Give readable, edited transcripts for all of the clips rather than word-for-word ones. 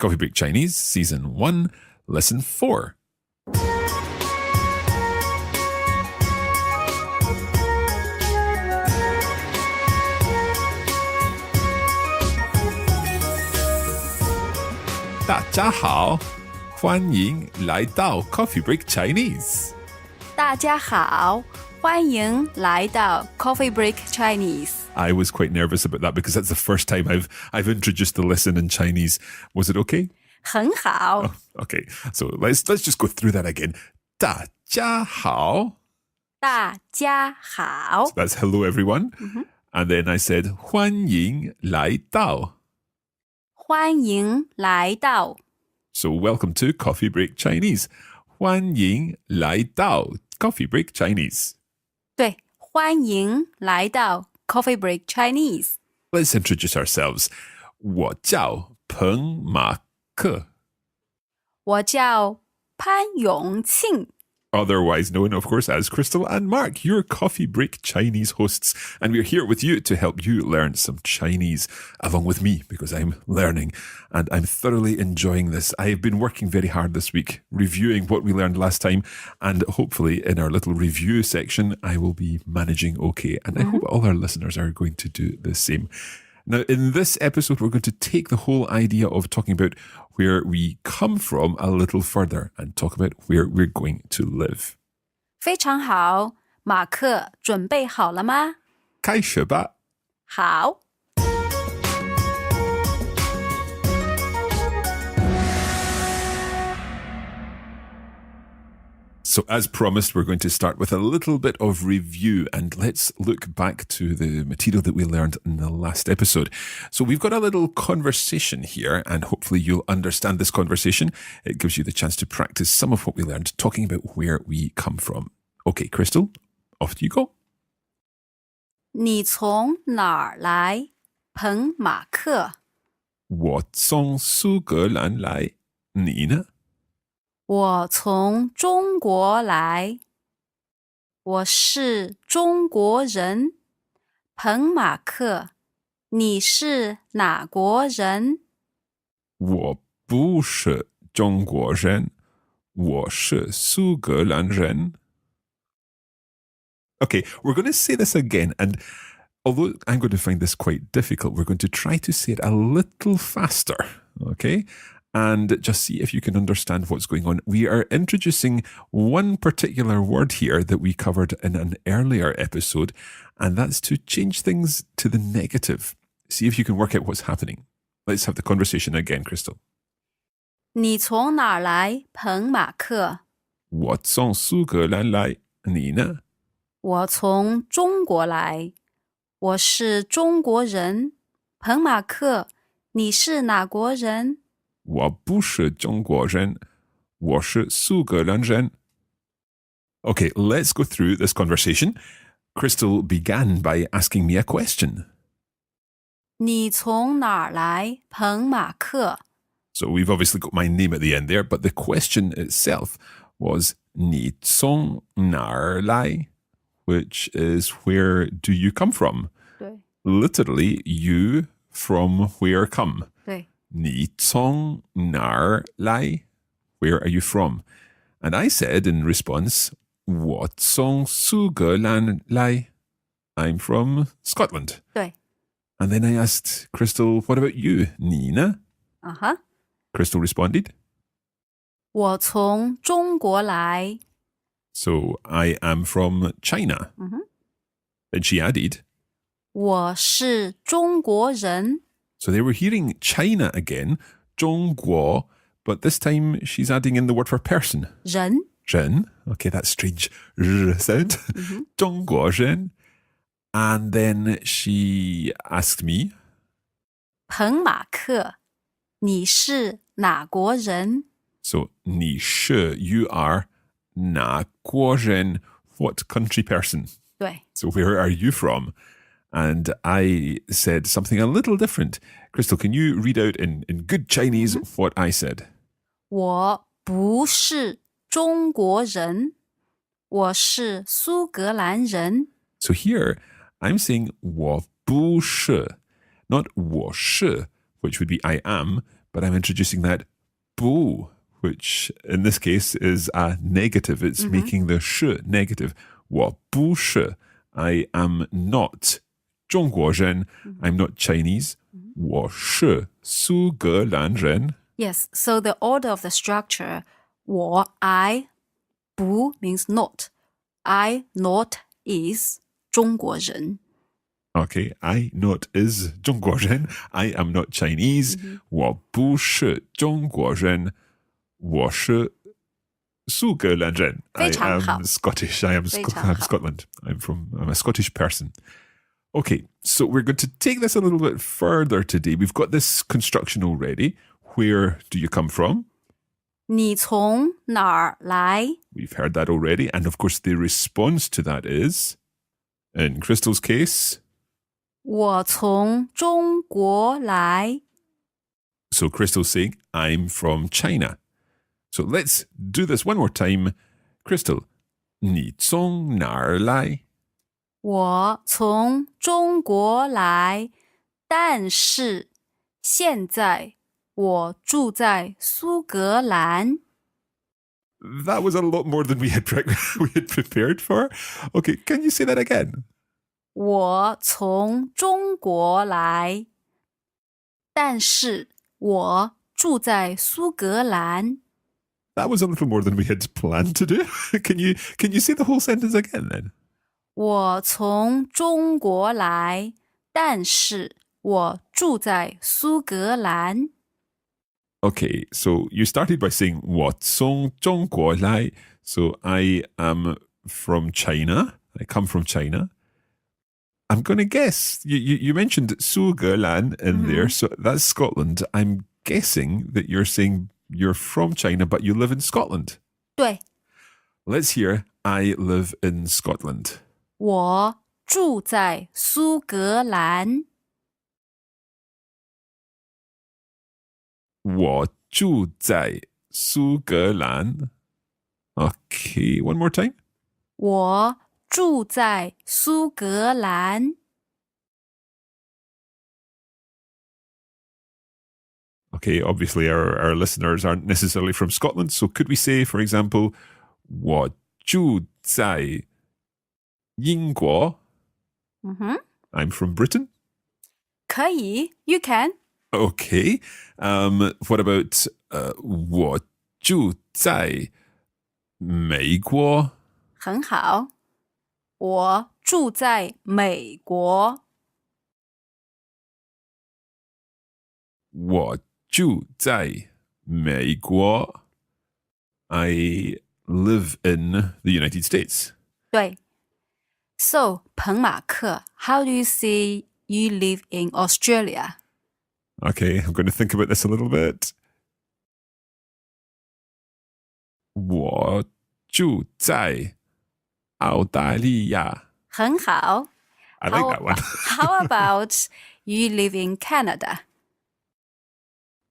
Coffee Break Chinese, Season 1, Lesson 4. 大家好，欢迎来到 Coffee Break Chinese. 大家好，欢迎来到 Coffee Break Chinese. I was quite nervous about that because that's the first time I've introduced the lesson in Chinese. Was it okay? 很好。 Okay, so let's just go through that again. 大家好.大家好。 That's hello everyone. And then I said 欢迎来到.欢迎来到。 So welcome to Coffee Break Chinese. 欢迎来到 Coffee Break Chinese. 对，欢迎来到 Coffee Break Chinese. Let's introduce ourselves. 我叫彭马克. 我叫潘永庆。 Otherwise known, of course, as Crystal and Mark, your Coffee Break Chinese hosts. And we're here with you to help you learn some Chinese along with me because I'm learning and I'm thoroughly enjoying this. I've been working very hard this week, reviewing what we learned last time. And hopefully in our little review section, I will be managing okay. And I hope all our listeners are going to do the same. Now, in this episode, we're going to take the whole idea of talking about where we come from a little further and talk about where we're going to live. 非常好，马克，准备好了吗？开始吧。好。So as promised, we're going to start with a little bit of review and let's look back to the material that we learned in the last episode. So we've got a little conversation here and hopefully you'll understand this conversation. It gives you the chance to practice some of what we learned, talking about where we come from. Okay, Crystal, off you go. 你从哪儿来，彭马克？我从苏格兰来，你呢？我从中国来，我是中国人。彭马克，你是哪国人？我不是中国人，我是苏格兰人。Okay, we're going to say this again, and although I'm going to find this quite difficult, we're going to try to say it a little faster, okay? And just see if you can understand what's going on. We are introducing one particular word here that we covered in an earlier episode, and that's to change things to the negative. See if you can work out what's happening. Let's have the conversation again, Crystal. 你从哪儿来，彭马克？我从苏格兰来，你呢？我从中国来，我是中国人。彭马克，你是哪国人？我不是中国人，我是苏格兰人。Okay, let's go through this conversation. Crystal began by asking me a question. 你从哪儿来，彭马克？ So we've obviously got my name at the end there, but the question itself was 你从哪儿来, which is where do you come from? 对 Literally, you from where come. 对你从哪儿来? Where are you from? And I said in response, 我从苏格兰来. I'm from Scotland. 对 And then I asked Crystal, what about you? 你呢? Crystal responded, 我从中国来。 so I am from China. And she added, 我是中国人。 so they were hearing China again, 中国, but this time she's adding in the word for person. 人 人, okay, that strange r sound. 中国人. And then she asked me, 彭马克，你是哪国人？ so 你是, you are, 哪国人, what country person? 对 So where are you from? And I said something a little different. Crystal, can you read out in good Chinese what I said? 我不是中国人，我是苏格兰人。 So here, I'm saying 我不是, not 我是, which would be I am, but I'm introducing that 不, which in this case is a negative. It's making the 是 negative. 我不是, I am not 中国人, I'm not Chinese. 我是苏格兰人. Yes, so the order of the structure, 我, I, 不 means not. I not is 中国人. Okay, I not is 中国人. I am not Chinese. 我不是中国人. 我是苏格兰人. I 非常好。 am Scottish. I am I'm Scotland. I'm a Scottish person. Okay, so we're going to take this a little bit further today. We've got this construction already. Where do you come from? 你从哪儿来? We've heard that already. And of course, the response to that is, in Crystal's case, 我从中国来. so Crystal's saying, I'm from China. So let's do this one more time. Crystal, 你从哪儿来?我从中国来，但是现在我住在苏格兰。 That was a lot more than we had prepared for. Okay, can you say that again? 我从中国来，但是我住在苏格兰。 That was a little more than we had planned to do. Can you say the whole sentence again then? 我从中国来，但是我住在苏格兰。 Okay, so you started by saying 我从中国来. So I am from China. I come from China. I'm going to guess. You mentioned 苏格兰 in there, so that's Scotland. I'm guessing that you're saying you're from China, but you live in Scotland. 对， Let's hear I live in Scotland. 我住在苏格兰。我住在苏格兰. Okay, one more time. 我住在苏格兰。 Okay, obviously our listeners aren't necessarily from Scotland, so could we say, for example, 我住在英国? I'm from Britain. 可以 you can. Okay. What about 我住在美国? 很好，我住在美国。我住在美国. I live in the United States. 对 So 彭马克 how do you say you live in Australia? Okay, I'm going to think about this a little bit. 我住在澳大利亚. 很好 I like that one. How about you live in Canada?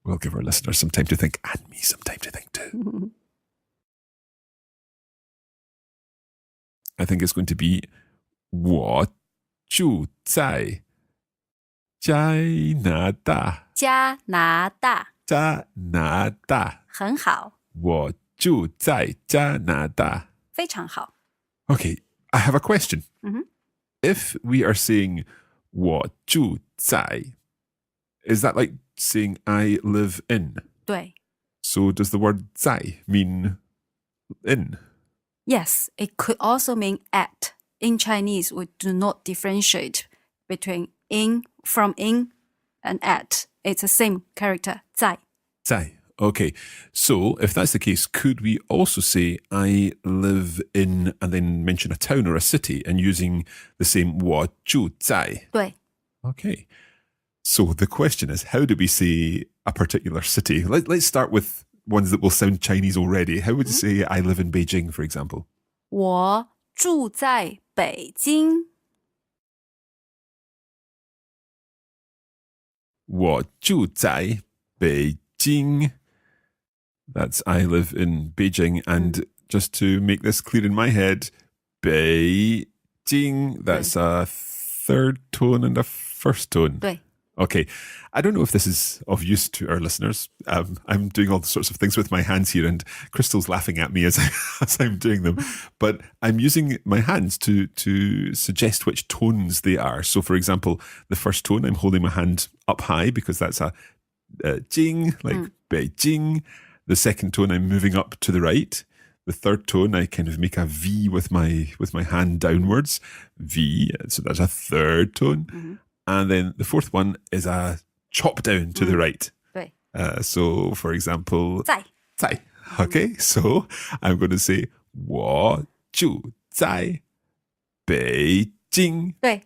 We'll give our listeners some time to think, and me some time to think too. I think it's going to be 我住在加拿大. 加拿大加拿大. 很好，我住在加拿大. 非常好。 Okay, I have a question. If we are saying 我住在, is that like saying I live in? 对 So does the word 在 mean in? Yes, it could also mean at. In Chinese, we do not differentiate between from in and at. It's the same character, 在. 在. Okay, so if that's the case, could we also say I live in and then mention a town or a city and using the same 我住在? 对 Okay. So the question is, how do we say a particular city? Let's start with ones that will sound Chinese already. How would you say I live in Beijing, for example? 我住在北京。我住在北京. That's I live in Beijing. And just to make this clear in my head, Beijing, that's a third tone and a first tone. 对 Okay. I don't know if this is of use to our listeners. I'm doing all sorts of things with my hands here, and Crystal's laughing at me as, as I'm doing them. But I'm using my hands to suggest which tones they are. So, for example, the first tone, I'm holding my hand up high because that's a jing, like Beijing. The second tone, I'm moving up to the right. The third tone, I kind of make a V with my hand downwards. V, so that's a third tone. Mm-hmm. And then the fourth one is a chop down to the right. 对 So, for example, 在 在. Okay, so I'm going to say 我住在北京. 对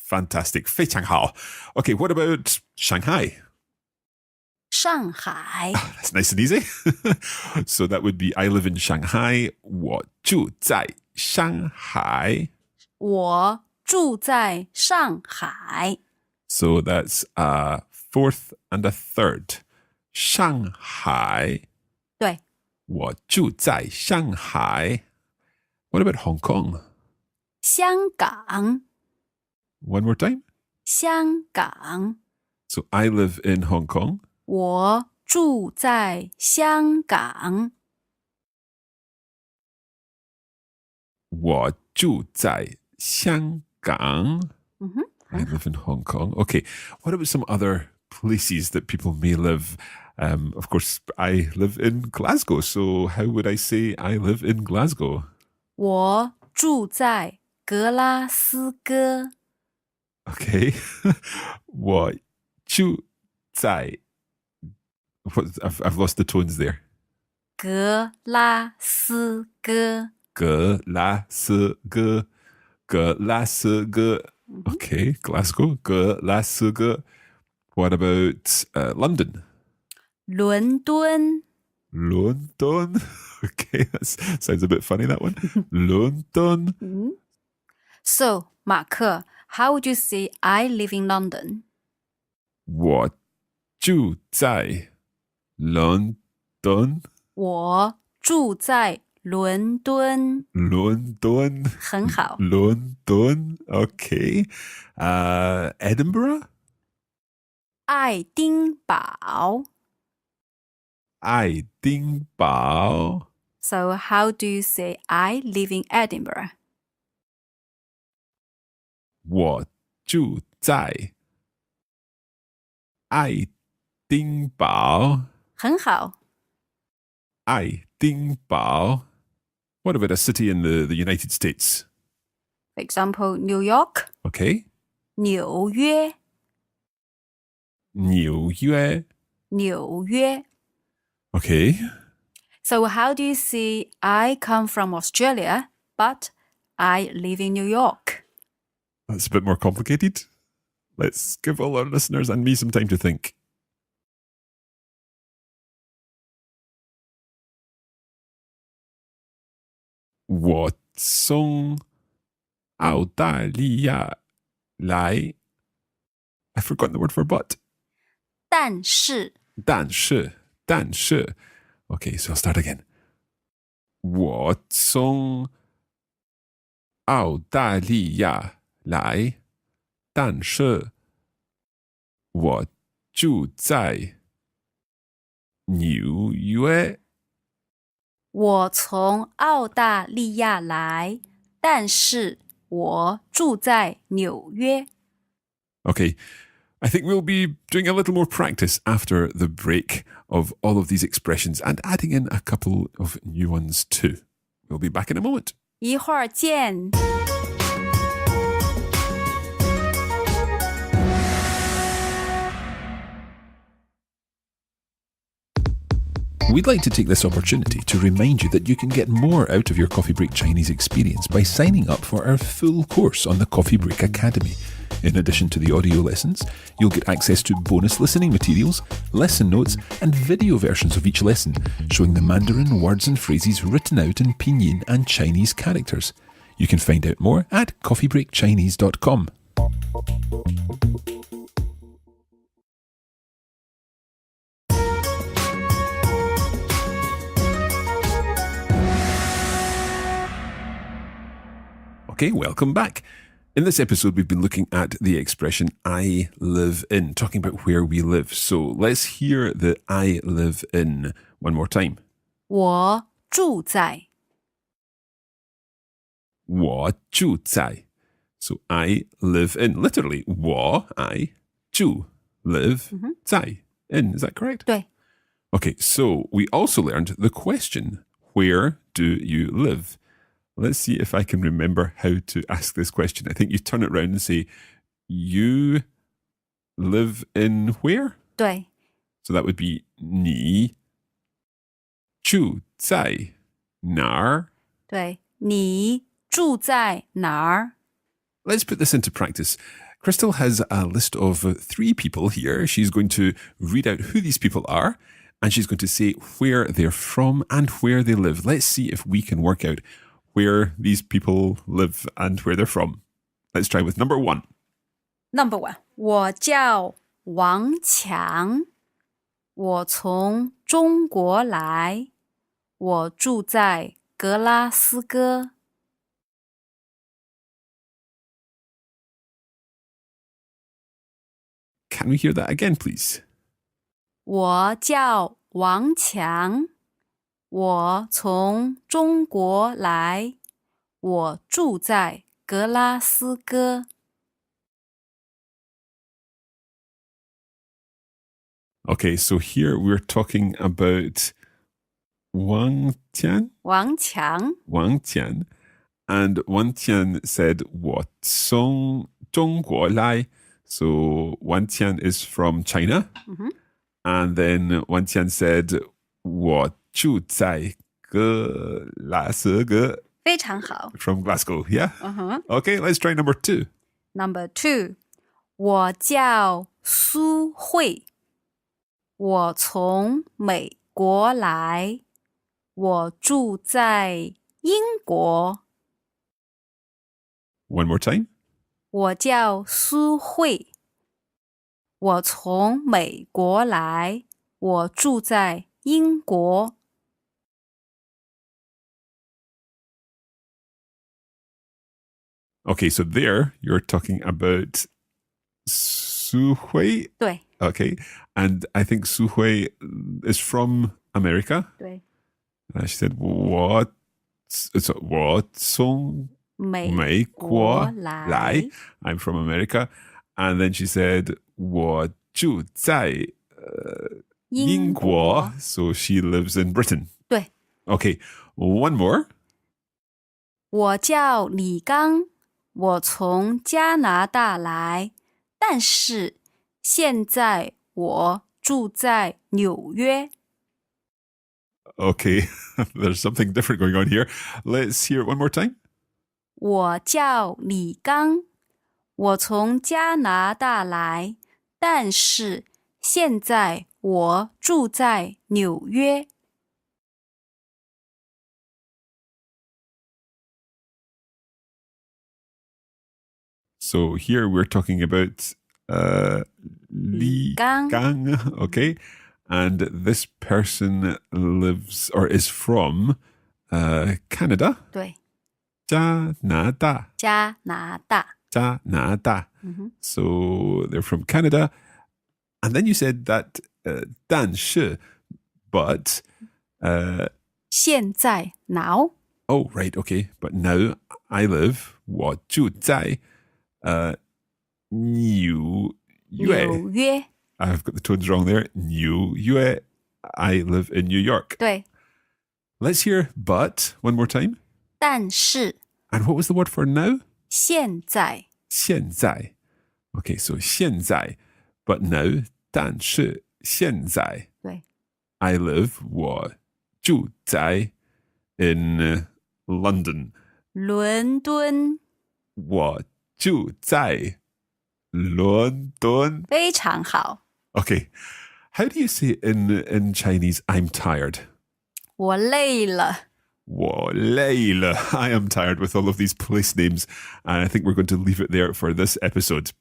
Fantastic. 非常好. Okay, what about Shanghai? 上海 That's nice and easy. So that would be I live in Shanghai. 我住在上海.我住在上海 So that's a fourth and a third. Shanghai. 对我住在上海. What about Hong Kong? 香港 One more time. 香港 So I live in Hong Kong. 我住在香港我住在香港. I live in Hong Kong. Okay. What about some other places that people may live? Of course, I live in Glasgow. So how would I say I live in Glasgow? 我住在格拉斯哥 Okay. 我住在 I've lost the tones there. 格拉斯哥 Glasgow. Okay, Glasgow. Glasgow. What about London? 伦敦 London. Okay, that sounds a bit funny, that one. London. So, 马克 how would you say I live in London? 我住在 London. 我住在伦敦 London. 很好 London. Okay. Edinburgh. 爱丁堡 爱丁堡. So, how do you say I live in Edinburgh? 我住在爱丁堡。很好爱丁堡. What about a city in the United States? For example, New York, Okay. 纽约纽约. 纽约 Okay. So, how do you say I come from Australia, but I live in New York? That's a bit more complicated. Let's give all our listeners and me some time to think. 我从澳大利亚来. I've forgotten the word for but. 但是但是. Okay, so I'll start again. 我从澳大利亚来，但是我住在纽约。我从澳大利亚来，但是我住在纽约。 Okay, I think we'll be doing a little more practice after the break of all of these expressions and adding in a couple of new ones too. We'll be back in a moment. 一会儿见。We'd like to take this opportunity to remind you that you can get more out of your Coffee Break Chinese experience by signing up for our full course on the Coffee Break Academy. In addition to the audio lessons, you'll get access to bonus listening materials, lesson notes, and video versions of each lesson, showing the Mandarin words and phrases written out in Pinyin and Chinese characters. You can find out more at coffeebreakchinese.com. Okay, welcome back. In this episode, we've been looking at the expression I live in, talking about where we live. So let's hear the I live in one more time. 我住在我住在. So I live in. Literally, 我 I 住 live 在 in. Is that correct? 对 Okay, so we also learned the question, where do you live? Let's see if I can remember how to ask this question. I think you turn it around and say, you live in where? 对 So that would be 你住在哪儿?对，你住在哪儿？ Let's put this into practice. Crystal has a list of 3 people here. She's going to read out who these people are, and she's going to say where they're from and where they live. Let's see if we can work out where these people live and where they're from. Let's try with number 1. Number 1， 我叫王强，我从中国来，我住在格拉斯哥。Can we hear that again, please? 我叫王强，我从中国来，我住在格拉斯哥。Okay, so here we're talking about Wang Tian. Wang Qiang. And Wang Tian said, 我从中国来. So Wang Tian is from China. And then Wang Tian said, 我住在格拉斯哥. 非常好。 From Glasgow, yeah? Okay, let's try number 2. Number 2， 我叫苏慧，我从美国来，我住在英国。 One more time. 我叫苏慧，我从美国来，我住在英国。 Okay, so there you're talking about Su Hui. 对 Okay, and I think Su Hui is from America. 对， She said, 我从美国来. I'm from America. And then she said, 我住在英国. So she lives in Britain. 对， Okay, one more. 我叫李刚，我从加拿大来，但是现在我住在纽约。 Okay, there's something different going on here. Let's hear it one more time. 我叫李刚，我从加拿大来，但是现在我住在纽约。 So here we're talking about Li Gang, okay? And this person lives or is from Canada. 对， 加拿大. 加拿大。 加拿大. So they're from Canada. And then you said that 但是, but 现在 now oh, right, okay. But now I live 我住在纽约. 纽约。 I've got the tones wrong there. 纽约. I live in New York. 对， Let's hear but one more time. 但是 And what was the word for now? 现在。现在. Okay, so 现在. But now, 但是现在. 对， I live 我住在 in London. 伦敦。我住在伦敦. 非常好。 Okay. How do you say in Chinese, I'm tired? 我累了。我累了. I am tired with all of these place names, and I think we're going to leave it there for this episode.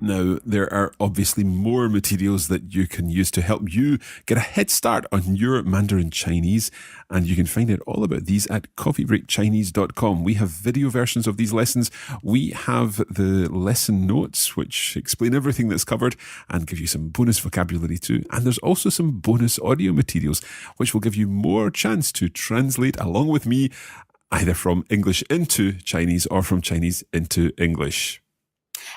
Now, there are obviously more materials that you can use to help you get a head start on your Mandarin Chinese, and you can find out all about these at coffeebreakchinese.com. We have video versions of these lessons. We have the lesson notes, which explain everything that's covered and give you some bonus vocabulary too. And there's also some bonus audio materials, which will give you more chance to translate along with me, either from English into Chinese or from Chinese into English.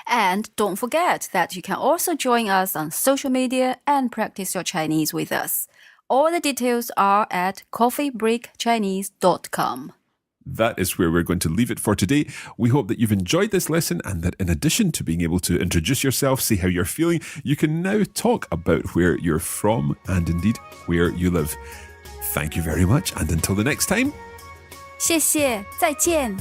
And don't forget that you can also join us on social media and practice your Chinese with us. All the details are at coffeebreakchinese.com. That is where we're going to leave it for today. We hope that you've enjoyed this lesson and that in addition to being able to introduce yourself, say how you're feeling, you can now talk about where you're from and indeed where you live. Thank you very much, and until the next time. 谢谢，再见。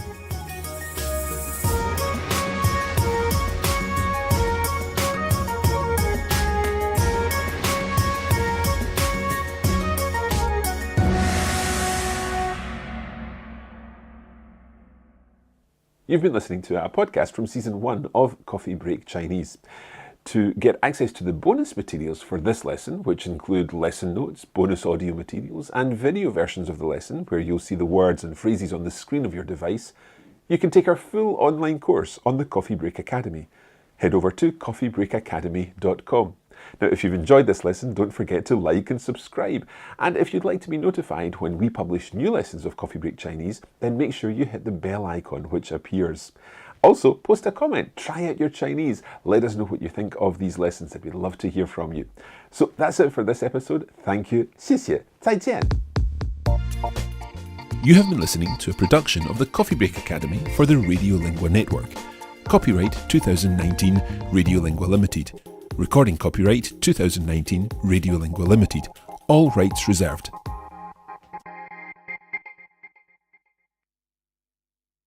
You've been listening to a podcast from Season 1 of Coffee Break Chinese. To get access to the bonus materials for this lesson, which include lesson notes, bonus audio materials, and video versions of the lesson, where you'll see the words and phrases on the screen of your device, you can take our full online course on the Coffee Break Academy. Head over to coffeebreakacademy.com. Now, if you've enjoyed this lesson, don't forget to like and subscribe. And if you'd like to be notified when we publish new lessons of Coffee Break Chinese, then make sure you hit the bell icon which appears. Also, post a comment, try out your Chinese. Let us know what you think of these lessons. We'd love to hear from you. So that's it for this episode. Thank you. 谢谢. 再见. You have been listening to a production of the Coffee Break Academy for the Radiolingua Network. Copyright 2019 Radiolingua Limited. Recording copyright 2019 Radiolingua Limited. All rights reserved.